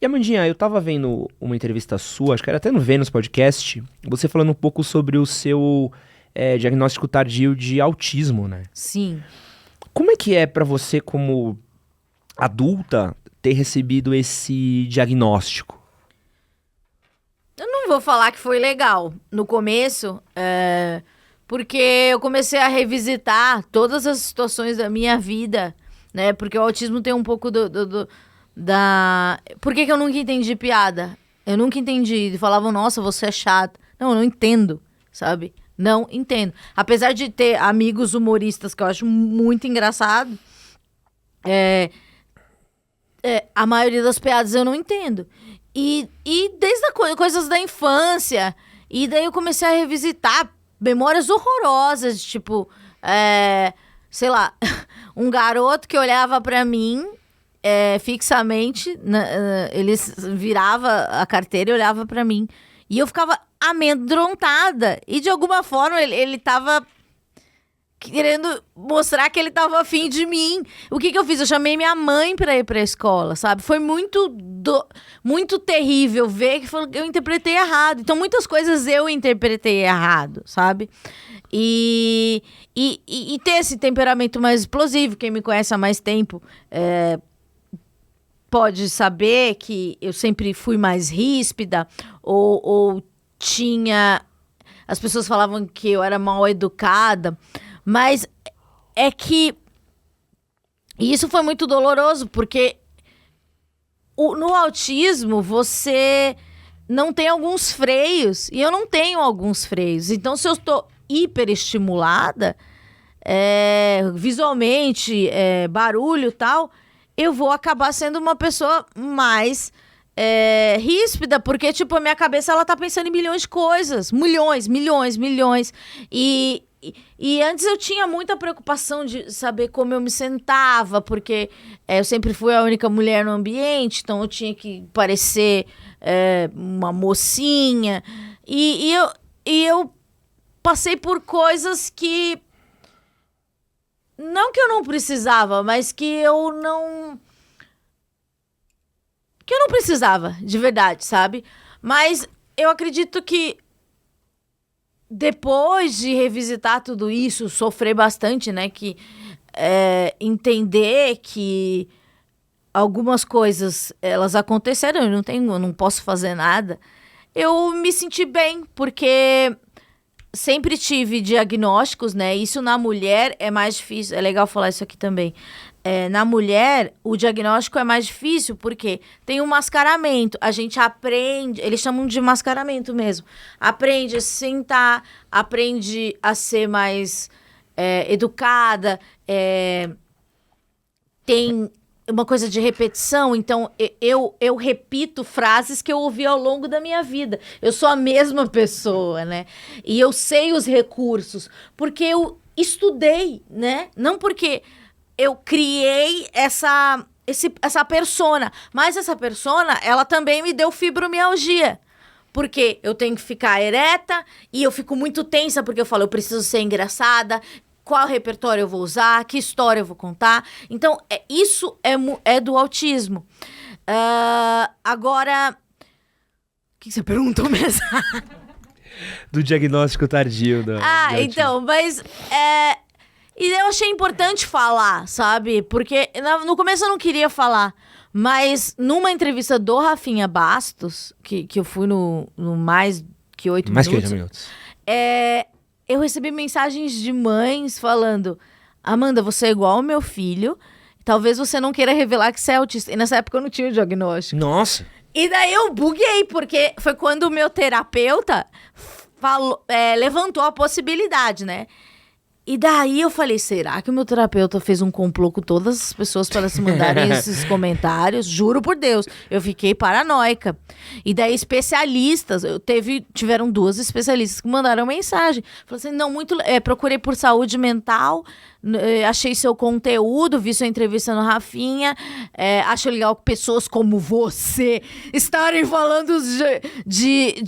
E Amandinha, eu tava vendo uma entrevista sua, acho que era até no Vênus Podcast, você falando um pouco sobre o seu diagnóstico tardio de autismo, né? Sim. Como é que é pra você, como adulta, ter recebido esse diagnóstico? Eu não vou falar que foi legal no começo, porque eu comecei a revisitar todas as situações da minha vida, né? Porque o autismo tem um pouco da... Por que eu nunca entendi piada? Eu nunca entendi. Falavam, nossa, você é chata. Não, eu não entendo, sabe? Não entendo. Apesar de ter amigos humoristas que eu acho muito engraçado, a maioria das piadas eu não entendo. E desde coisas da infância. E daí eu comecei a revisitar memórias horrorosas, tipo, sei lá, um garoto que olhava pra mim fixamente, ele virava a carteira e olhava pra mim. E eu ficava amedrontada. E de alguma forma ele tava querendo mostrar que ele tava afim de mim. O que eu fiz? Eu chamei minha mãe pra ir pra escola, sabe? Foi muito terrível ver que eu interpretei errado. Então, muitas coisas eu interpretei errado, sabe? E ter esse temperamento mais explosivo, quem me conhece há mais tempo pode saber que eu sempre fui mais ríspida ou tinha... As pessoas falavam que eu era mal educada, mas é que isso foi muito doloroso, porque no autismo você não tem alguns freios, e eu não tenho alguns freios. Então, se eu estou hiperestimulada, visualmente, barulho e tal, eu vou acabar sendo uma pessoa mais ríspida, porque, tipo, a minha cabeça, ela tá pensando em milhões de coisas. Milhões. E antes eu tinha muita preocupação de saber como eu me sentava, porque eu sempre fui a única mulher no ambiente, então eu tinha que parecer uma mocinha. E eu passei por coisas que... Não que eu não precisava, mas que eu não precisava, de verdade, sabe? Mas eu acredito que depois de revisitar tudo isso, sofrer bastante, né? Que entender que algumas coisas, elas aconteceram, eu não posso fazer nada. Eu me senti bem, porque sempre tive diagnósticos, né? Isso na mulher é mais difícil. É legal falar isso aqui também. Na mulher, o diagnóstico é mais difícil, porque tem um mascaramento. A gente aprende, eles chamam de mascaramento mesmo. Aprende a se sentar, aprende a ser mais educada, tem uma coisa de repetição. Então, eu repito frases que eu ouvi ao longo da minha vida. Eu sou a mesma pessoa, né? E eu sei os recursos, porque eu estudei, né? Não porque eu criei essa persona, mas essa persona, ela também me deu fibromialgia. Porque eu tenho que ficar ereta e eu fico muito tensa, porque eu falo, eu preciso ser engraçada. Qual repertório eu vou usar, que história eu vou contar. Então, isso é do autismo. Agora, o que você perguntou mesmo? Do diagnóstico tardio. Então, mas... E eu achei importante falar, sabe? Porque no começo eu não queria falar. Mas numa entrevista do Rafinha Bastos, que eu fui no Mais Que 8 Minutos... Mais que 8 minutos. Eu recebi mensagens de mães falando: Amanda, você é igual ao meu filho, talvez você não queira revelar que você é autista. E nessa época eu não tinha o diagnóstico. Nossa! E daí eu buguei, porque foi quando o meu terapeuta levantou a possibilidade, né? E daí eu falei, será que o meu terapeuta fez um complô com todas as pessoas para se mandarem esses comentários? Juro por Deus, eu fiquei paranoica. E daí especialistas, tiveram 2 especialistas que mandaram mensagem. Falaram assim, não, procurei por saúde mental, achei seu conteúdo, vi sua entrevista no Rafinha, acho legal que pessoas como você estarem falando de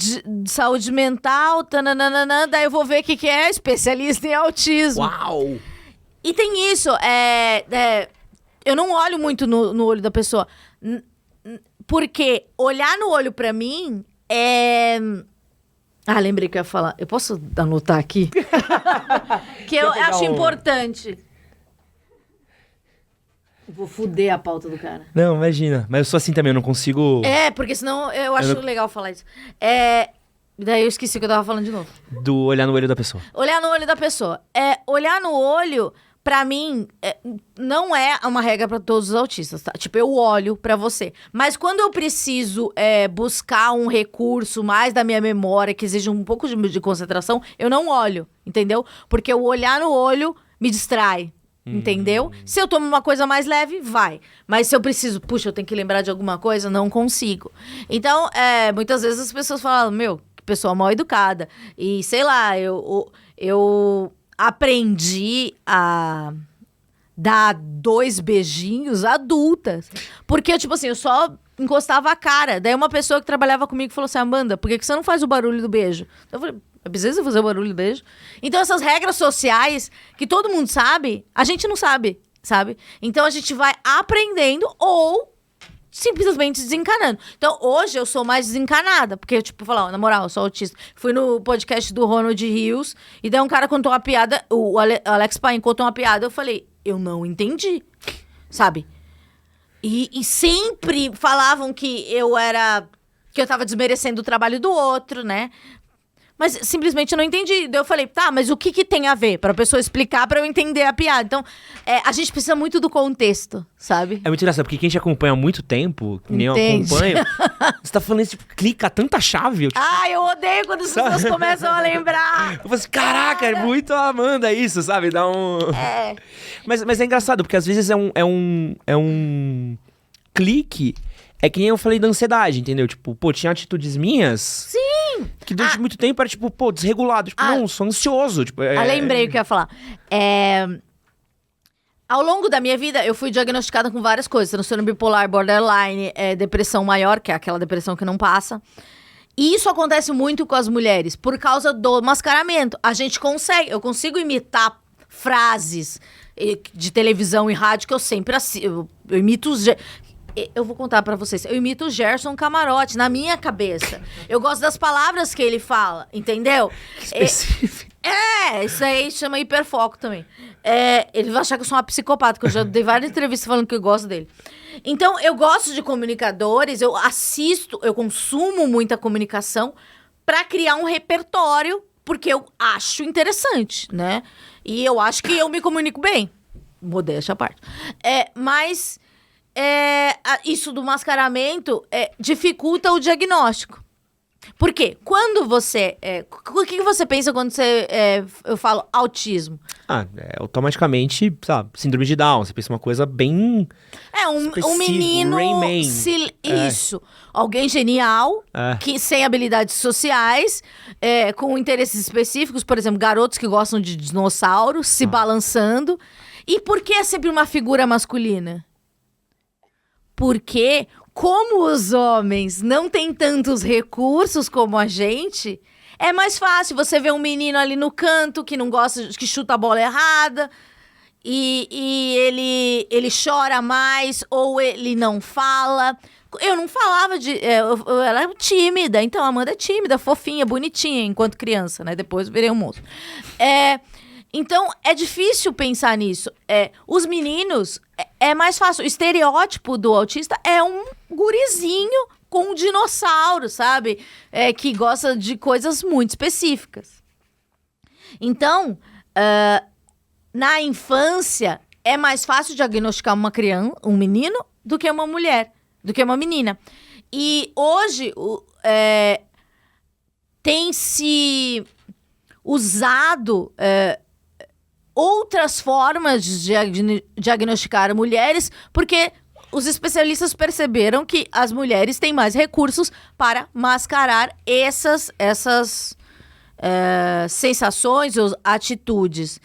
saúde mental, tananana, daí eu vou ver o que é especialista em autismo. Uau! E tem isso, eu não olho muito no olho da pessoa. Porque olhar no olho pra mim é... Ah, lembrei que eu ia falar. Eu posso anotar aqui? Que eu acho importante. Vou fuder a pauta do cara. Não, imagina. Mas eu sou assim também, eu não consigo... Porque senão eu acho legal falar isso. Daí eu esqueci o que eu tava falando de novo. Do olhar no olho da pessoa. Olhar no olho da pessoa. Olhar no olho, pra mim, não é uma regra pra todos os autistas, tá? Tipo, eu olho pra você. Mas quando eu preciso buscar um recurso mais da minha memória, que exige um pouco de concentração, eu não olho, entendeu? Porque o olhar no olho me distrai. Entendeu? Se eu tomo uma coisa mais leve, vai. Mas se eu preciso, puxa, eu tenho que lembrar de alguma coisa, não consigo. Então, muitas vezes as pessoas falam, meu, que pessoa mal educada. E, sei lá, eu aprendi a dar 2 beijinhos adultas. Porque, tipo assim, eu só encostava a cara. Daí uma pessoa que trabalhava comigo falou assim, Amanda, por que você não faz o barulho do beijo? Eu falei... Precisa fazer o barulho do beijo. Então, essas regras sociais que todo mundo sabe, a gente não sabe, sabe? Então, a gente vai aprendendo ou simplesmente desencanando. Então, hoje eu sou mais desencanada. Porque, tipo, falar, na moral, eu sou autista. Fui no podcast do Ronald Rios e daí um cara contou uma piada, o Alex Paim contou uma piada, eu falei, eu não entendi, sabe? E sempre falavam que que eu tava desmerecendo o trabalho do outro, né? Mas simplesmente eu não entendi. Daí eu falei, tá, mas o que tem a ver? Pra pessoa explicar pra eu entender a piada. Então, a gente precisa muito do contexto, sabe? É muito engraçado, porque quem te acompanha há muito tempo, que nem eu Entende? acompanho, você tá falando isso, tipo, clica tanta chave. Eu odeio quando as pessoas começam a lembrar. Eu falo assim, caraca, é muito a Amanda isso, sabe? Dá um... Mas é engraçado, porque às vezes é um clique. É que nem eu falei da ansiedade, entendeu? Tipo, pô, tinha atitudes minhas... Sim! Que durante muito tempo era, tipo, pô, desregulado. Tipo, não, sou ansioso. Tipo, lembrei o que eu ia falar. Ao longo da minha vida, eu fui diagnosticada com várias coisas. Transtorno bipolar, borderline, depressão maior, que é aquela depressão que não passa. E isso acontece muito com as mulheres, por causa do mascaramento. Eu consigo imitar frases de televisão e rádio que eu sempre eu imito os... Eu vou contar pra vocês. Eu imito o Gerson Camarote na minha cabeça. Eu gosto das palavras que ele fala, entendeu? Específico. Isso aí chama hiperfoco também. Ele vai achar que eu sou uma psicopata, que eu já dei várias entrevistas falando que eu gosto dele. Então, eu gosto de comunicadores, eu consumo muita comunicação pra criar um repertório, porque eu acho interessante, né? E eu acho que eu me comunico bem. Modéstia à parte. Mas... isso do mascaramento dificulta o diagnóstico. Por quê? Quando você... o que você pensa quando eu falo autismo? Automaticamente, sabe, síndrome de Down. Você pensa uma coisa bem... Um menino... Rain Man. Isso. Alguém genial, que sem habilidades sociais, com interesses específicos. Por exemplo, garotos que gostam de dinossauros, se balançando. E por que é sempre uma figura masculina? Porque, como os homens não têm tantos recursos como a gente, é mais fácil você ver um menino ali no canto que não gosta, que chuta a bola errada, e ele chora mais, ou ele não fala. Eu não falava eu era tímida, então a Amanda é tímida, fofinha, bonitinha, enquanto criança, né? Depois virei um monstro. Então, é difícil pensar nisso. Os meninos, é mais fácil. O estereótipo do autista é um gurizinho com um dinossauro, sabe? Que gosta de coisas muito específicas. Então, na infância, é mais fácil diagnosticar uma criança, um menino, do que uma mulher, do que uma menina. E hoje, tem se usado... outras formas de diagnosticar mulheres, porque os especialistas perceberam que as mulheres têm mais recursos para mascarar essas sensações ou atitudes.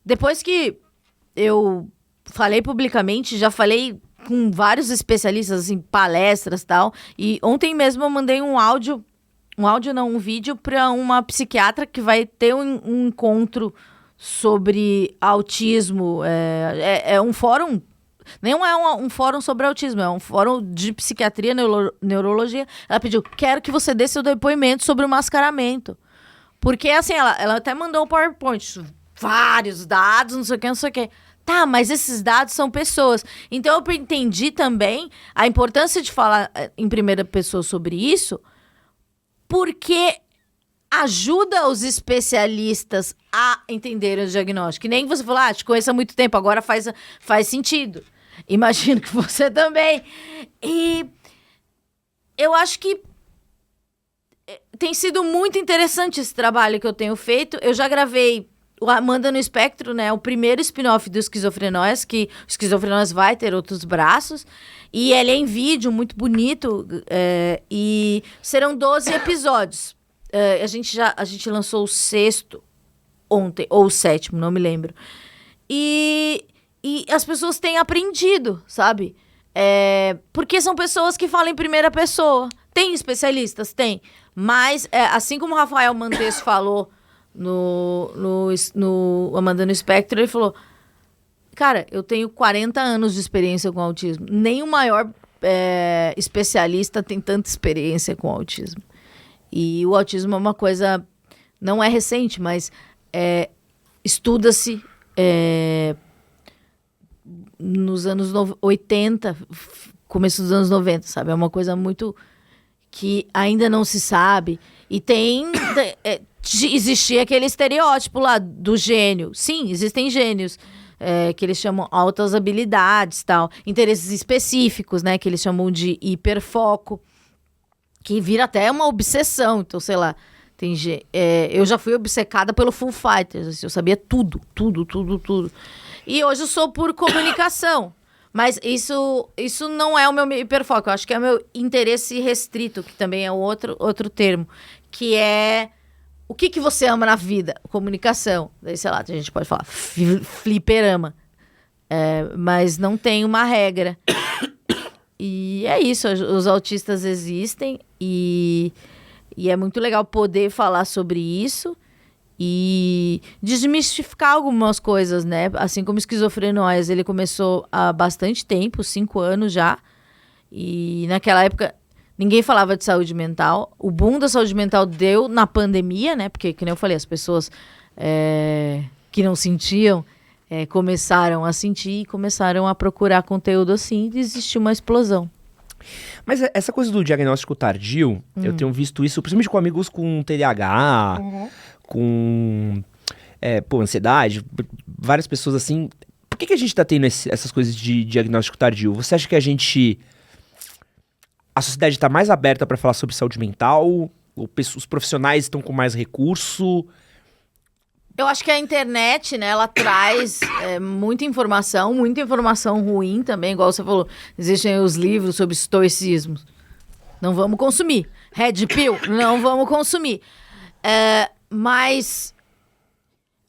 Depois que eu falei publicamente, já falei com vários especialistas, assim, palestras e tal, e ontem mesmo eu mandei um vídeo para uma psiquiatra que vai ter um encontro sobre autismo. É um fórum não é um fórum sobre autismo, é um fórum de psiquiatria, neurologia. Ela pediu, quero que você dê seu depoimento sobre o mascaramento. Porque, assim, ela até mandou um PowerPoint, vários dados, não sei o que, não sei o que. Tá, mas esses dados são pessoas. Então, eu entendi também a importância de falar em primeira pessoa sobre isso, porque ajuda os especialistas a entenderem o diagnóstico. Que nem você falou, te conheço há muito tempo, agora faz sentido. Imagino que você também. E eu acho que tem sido muito interessante esse trabalho que eu tenho feito. Eu já gravei o Amanda no Espectro, né? O primeiro spin-off do Esquizofrenóias, que o Esquizofrenóias vai ter outros braços. E ele é em vídeo, muito bonito. E serão 12 episódios. A gente lançou o 6º ontem, ou o 7º, não me lembro. E as pessoas têm aprendido, sabe? Porque são pessoas que falam em primeira pessoa. Tem especialistas? Tem. Mas, assim como o Rafael Mantesso falou no Amanda no Espectro, ele falou, cara, eu tenho 40 anos de experiência com autismo. Nem o maior especialista tem tanta experiência com autismo. E o autismo é uma coisa, não é recente, mas estuda-se nos anos 80, começo dos anos 90, sabe? É uma coisa muito que ainda não se sabe. E existia aquele estereótipo lá do gênio. Sim, existem gênios, que eles chamam altas habilidades, tal, interesses específicos, né? Que eles chamam de hiperfoco. Que vira até uma obsessão. Então, sei lá, eu já fui obcecada pelo Foo Fighters. Assim, eu sabia tudo. E hoje eu sou por comunicação. Mas isso não é o meu hiperfoco. Eu acho que é o meu interesse restrito, que também é outro termo. Que é o que você ama na vida? Comunicação. Daí, sei lá, a gente pode falar fliperama. Mas não tem uma regra. E é isso, os autistas existem e é muito legal poder falar sobre isso e desmistificar algumas coisas, né? Assim como Esquizofrenóias, ele começou há bastante tempo, 5 anos já, e naquela época ninguém falava de saúde mental. O boom da saúde mental deu na pandemia, né? Porque, como eu falei, as pessoas que não sentiam começaram a sentir e começaram a procurar conteúdo assim e existiu uma explosão. Mas essa coisa do diagnóstico tardio, eu tenho visto isso, principalmente com amigos com TDAH, com ansiedade, várias pessoas assim. Por que a gente tá tendo essas coisas de diagnóstico tardio? Você acha que a sociedade tá mais aberta para falar sobre saúde mental? Os profissionais estão com mais recurso? Eu acho que a internet, né, ela traz muita informação ruim também, igual você falou. Existem os livros sobre estoicismo. Não vamos consumir. Red Pill, não vamos consumir. Mas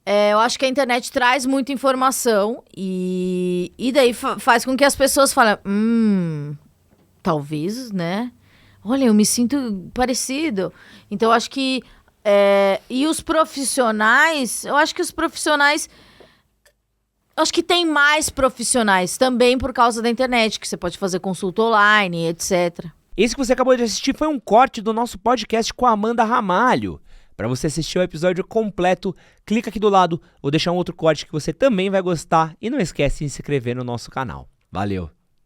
eu acho que a internet traz muita informação e daí faz com que as pessoas falem, talvez, né? Olha, eu me sinto parecido. Então, eu acho que e os profissionais, eu acho que tem mais profissionais também por causa da internet, que você pode fazer consulta online, etc. Esse que você acabou de assistir foi um corte do nosso podcast com a Amanda Ramalho. Para você assistir o episódio completo, clica aqui do lado, vou deixar um outro corte que você também vai gostar e não esquece de se inscrever no nosso canal. Valeu!